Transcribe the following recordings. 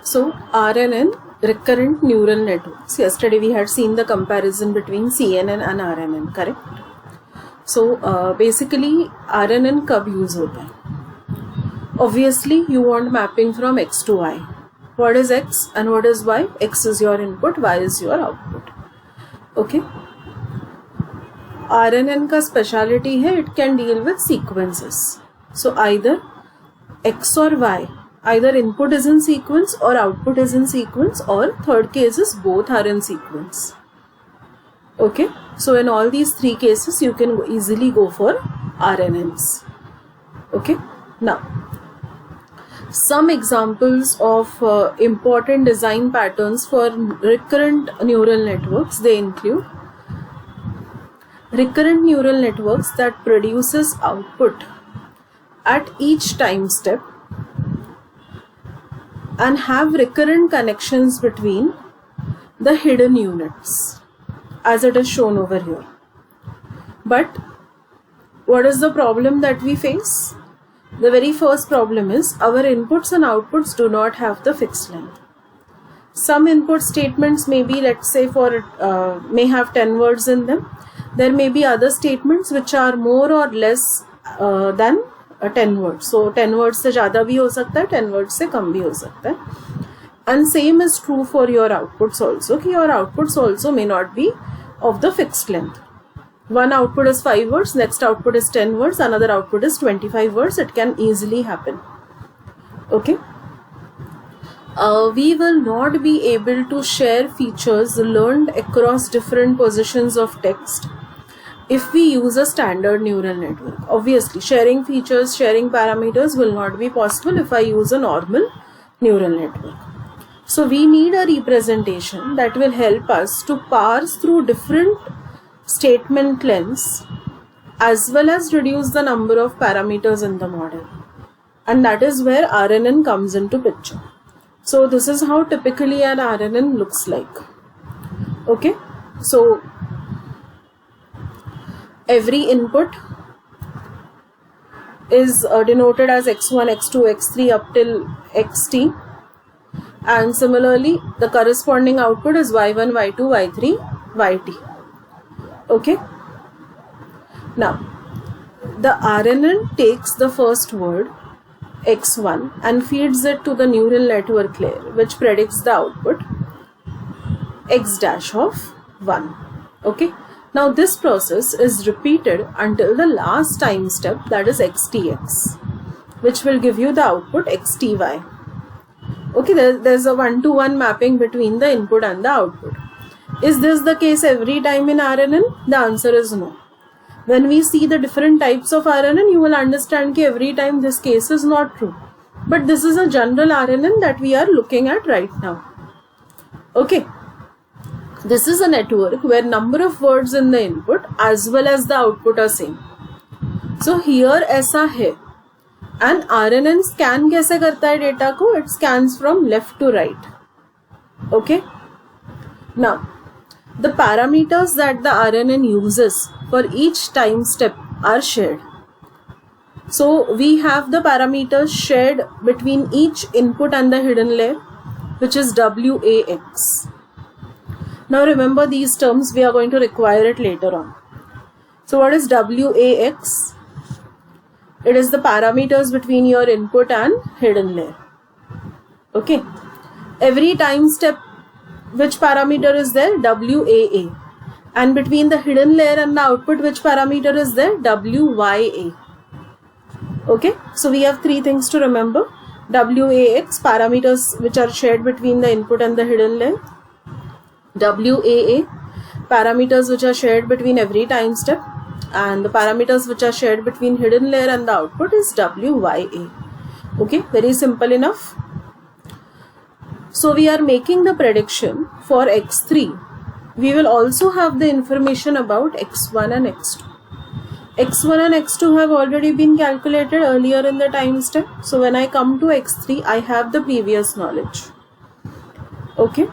So RNN, recurrent neural networks. Yesterday we had seen the comparison between CNN and RNN, correct? So basically RNN कब use होता है? Obviously you want mapping from X to Y. What is X and what is Y? X is your input, Y is your output. Okay. RNN का speciality है, it can deal with sequences. So either X or Y, either input is in sequence or output is in sequence, or third case is both are in sequence. Okay. So in all these three cases you can easily go for RNNs. Okay. Now some examples of important design patterns for recurrent neural networks, they include recurrent neural networks that produces output at each time step and have recurrent connections between the hidden units as it is shown over here. But what is the problem that we face? The very first problem is our inputs and outputs do not have the fixed length. Some input statements may be, let's say, may have 10 words in them. There may be other statements which are more or less than 10 words. So 10 words से ज़्यादा भी हो सकता है, 10 words से कम भी हो सकता है. And same is true for your outputs also. कि your outputs also may not be of the fixed length. One output is 5 words, next output is 10 words, another output is 25 words. It can easily happen. Okay. We will not be able to share features learned across different positions of text if we use a standard neural network. Obviously, sharing features, sharing parameters will not be possible if I use a normal neural network. So we need a representation that will help us to parse through different statement lengths as well as reduce the number of parameters in the model. And that is where RNN comes into picture. So this is how typically an RNN looks like. Okay. So every input is denoted as x1, x2, x3 up till xt. And similarly, the corresponding output is y1, y2, y3, yt. Okay. Now, the RNN takes the first word x1 and feeds it to the neural network layer, which predicts the output x dash of 1. Okay. Now, this process is repeated until the last time step, that is xtx, which will give you the output xty. Okay, there's a 1-to-1 mapping between the input and the output. Is this the case every time in RNN? The answer is no. When we see the different types of RNN, you will understand that every time this case is not true. But this is a general RNN that we are looking at right now. Okay. This is a network where number of words in the input as well as the output are same. So here ऐसा है. And RNN scan कैसे करता है data को? It scans from left to right. Okay. Now, the parameters that the RNN uses for each time step are shared. So we have the parameters shared between each input and the hidden layer, which is WAX. Now remember these terms, we are going to require it later on. So what is WAX? It is the parameters between your input and hidden layer. Okay. Every time step, which parameter is there? WAA. And between the hidden layer and the output, which parameter is there? WYA. Okay. So we have three things to remember. WAX, parameters which are shared between the input and the hidden layer. WAA, parameters which are shared between every time step. And the parameters which are shared between hidden layer and the output is WYA. Okay. Very simple enough. So we are making the prediction for x3. We will also have the information about x1 and x2. x1 and x2 have already been calculated earlier in the time step. So when I come to x3, I have the previous knowledge. Okay.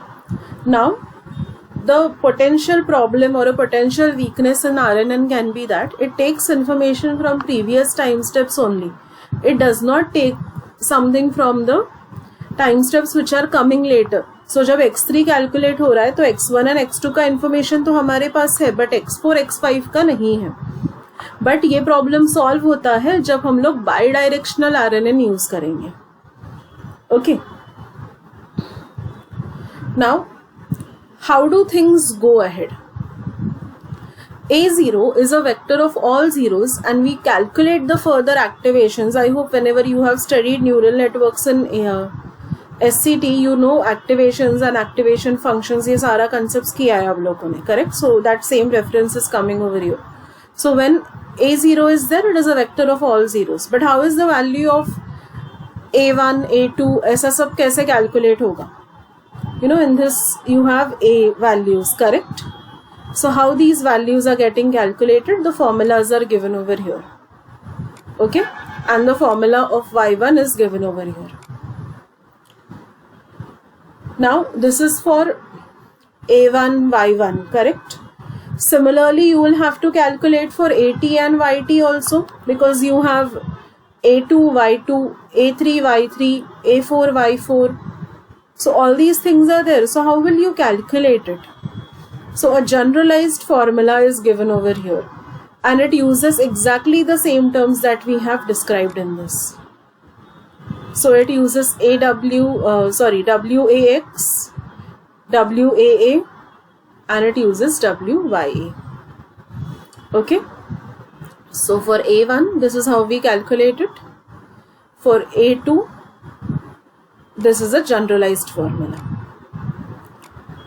Now, the potential problem or a potential weakness in RNN can be that it takes information from previous time steps only. It does not take something from the time steps which are coming later. So जब x3 calculate हो रहा है तो x1 and x2 का information तो हमारे पास है, but x4 x5 का नहीं है. बट ये प्रॉब्लम सॉल्व होता है जब हम लोग बाई डायरेक्शनल RNN यूज करेंगे. Okay, now how do things go ahead. A0 is a vector of all zeros and we calculate the further activations. I hope whenever you have studied neural networks in SCT, you know activations and activation functions. ये सारा concepts किया है आप लोगों ने, correct? So that same reference is coming over here. So when A0 is there, it is a vector of all zeros. But how is the value of A1, A2, ऐसा सब कैसे calculate होगा? You know, in this you have A values, correct? So how these values are getting calculated, the formulas are given over here. Okay, and the formula of y1 is given over here. Now this is for a1 y1, correct? Similarly you will have to calculate for at and yt also, because you have a2 y2, a3 y3, a4 y4. So all these things are there. So how will you calculate it? So a generalized formula is given over here and it uses exactly the same terms that we have described in this. So it uses WAX, WAA and it uses WYA. Okay. So for A1 this is how we calculate it. For A2 this is a generalized formula.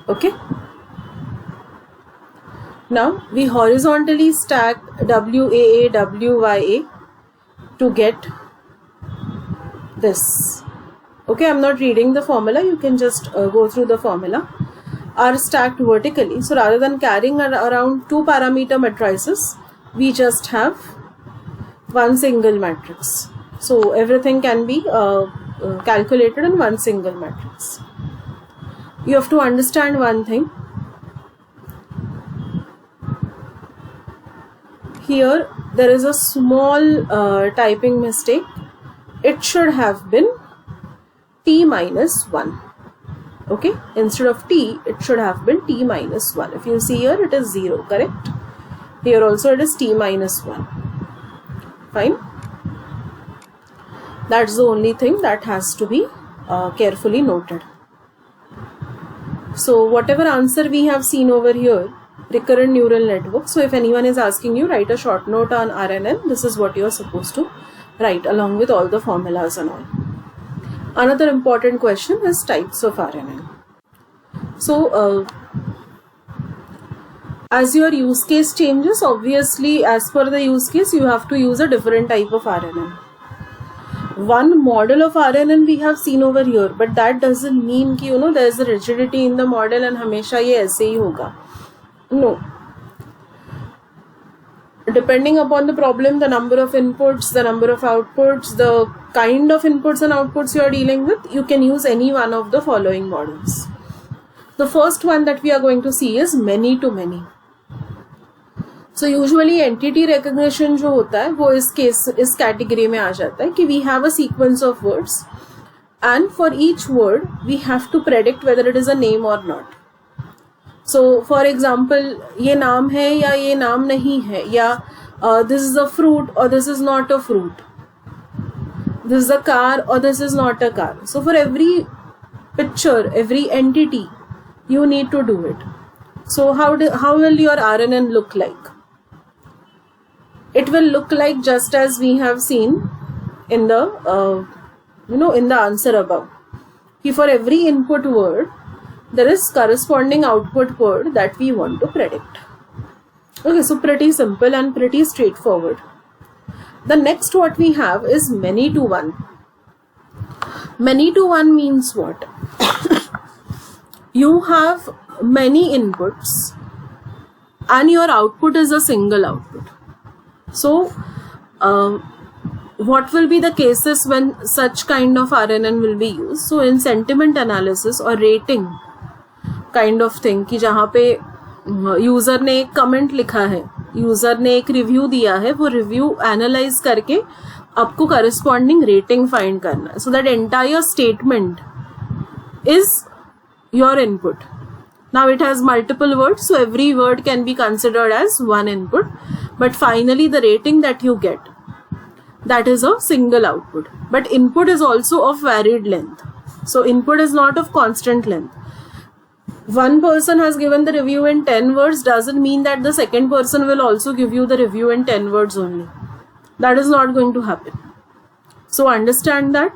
Okay. Now we horizontally stack WAA, WYA to get this. Okay, I'm not reading the formula, you can just go through the formula. Are stacked vertically. So rather than carrying around two parameter matrices, we just have one single matrix. So everything can be calculated in one single matrix. You have to understand one thing. Here there is a small typing mistake. It should have been t minus 1. Okay, instead of t it should have been t minus 1. If you see here it is 0, correct? Here also it is t minus 1. Fine. That's the only thing that has to be carefully noted. So whatever answer we have seen over here, recurrent neural network. So if anyone is asking you, write a short note on RNN. This is what you are supposed to write along with all the formulas and all. Another important question is types of RNN. So as your use case changes, obviously as per the use case you have to use a different type of RNN. One model of RNN we have seen over here, but that doesn't mean कि you know there is a rigidity in the model and हमेशा ये ऐसे ही होगा. No. Depending upon the problem, the number of inputs, the number of outputs, the kind of inputs and outputs you are dealing with, you can use any one of the following models. The first one that we are going to see is many to many. So usually entity recognition जो होता है वो इस category में आ जाता है कि we have a sequence of words and for each word we have to predict whether it is a name or not. So for example, ये नाम है या ये नाम नहीं है, या this is a fruit or this is not a fruit, this is a car or this is not a car. So for every picture, every entity, you need to do it. So how will your RNN look like? It will look like just as we have seen in the in the answer above. For every input word there is corresponding output word that we want to predict. Okay, so pretty simple and pretty straightforward. The next what we have is many to one. Many to one means what? You have many inputs and your output is a single output. So what will be the cases when such kind of RNN will be used? So in sentiment analysis or rating kind of thing, कि जहाँ पे user ने एक comment लिखा है, user ने एक review दिया है, वो रिव्यू एनालाइज करके आपको करस्पॉन्डिंग रेटिंग फाइंड करना है. So that entire statement is your input. Now it has multiple words, so every word can be considered as one input, but finally the rating that you get, that is a single output. But input is also of varied length, so input is not of constant length. One person has given the review in 10 words doesn't mean that the second person will also give you the review in 10 words only. That is not going to happen. So understand that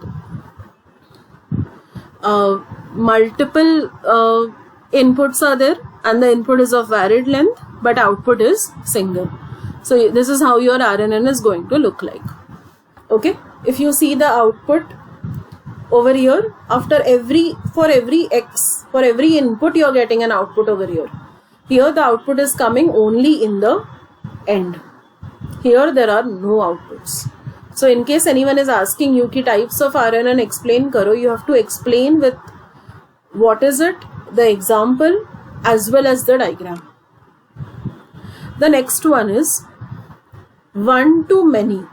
multiple inputs are there and the input is of varied length, but output is single. So this is how your RNN is going to look like. Okay, if you see the output over here, for every input you are getting an output over here. Here the output is coming only in the end. Here there are no outputs. So in case anyone is asking you ki types of RNN explain karo, you have to explain with what is it, the example as well as the diagram. The next one is one to many.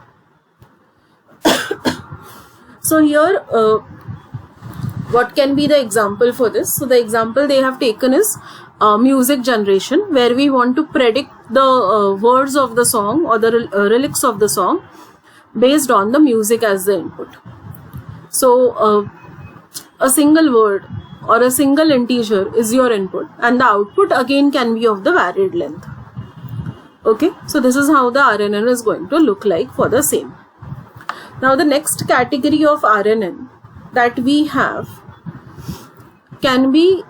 So here what can be the example for this? So the example they have taken is music generation, where we want to predict the words of the song or the lyrics of the song based on the music as the input. So a single word or a single integer is your input, and the output again can be of the varied length. Okay, so this is how the RNN is going to look like for the same. Now the next category of RNN that we have can be,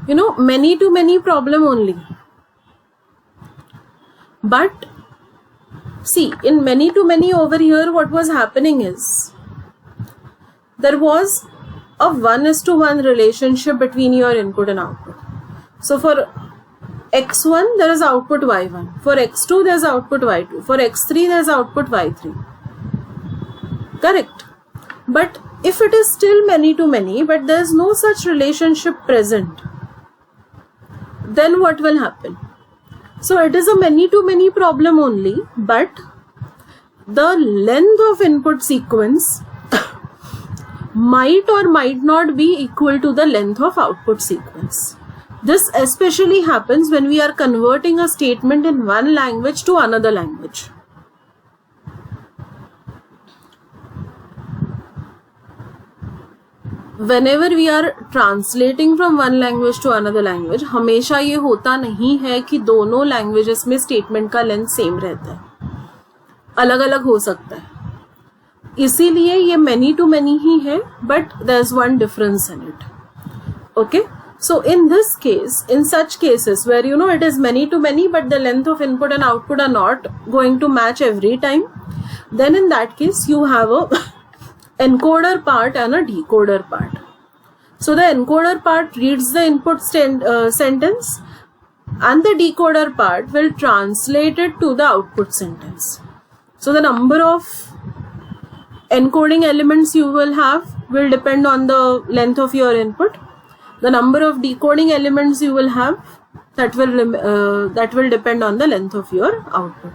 many to many problem only. But see, in many to many over here, what was happening is there was a 1:1 relationship between your input and output. So for x1 there is output y1, for x2 there is output y2, for x3 there is output y3. Correct? But if it is still many to many, but there is no such relationship present, then what will happen? So it is a many to many problem only, but the length of input sequence might or might not be equal to the length of output sequence. This especially happens when we are converting a statement in one language to another language. Whenever we are translating from one language to another language, हमेशा ये होता नहीं है कि दोनों languages में statement का length same रहता है, अलग अलग हो सकता है. इसीलिए ये many to many ही है, but there's one difference in it. Okay, so in this case, in such cases where it is many to many, but the length of input and output are not going to match every time, then in that case you have a encoder part and a decoder part. So the encoder part reads the input sentence, and the decoder part will translate it to the output sentence. So the number of encoding elements you will have will depend on the length of your input. The number of decoding elements you will have, that will depend on the length of your output.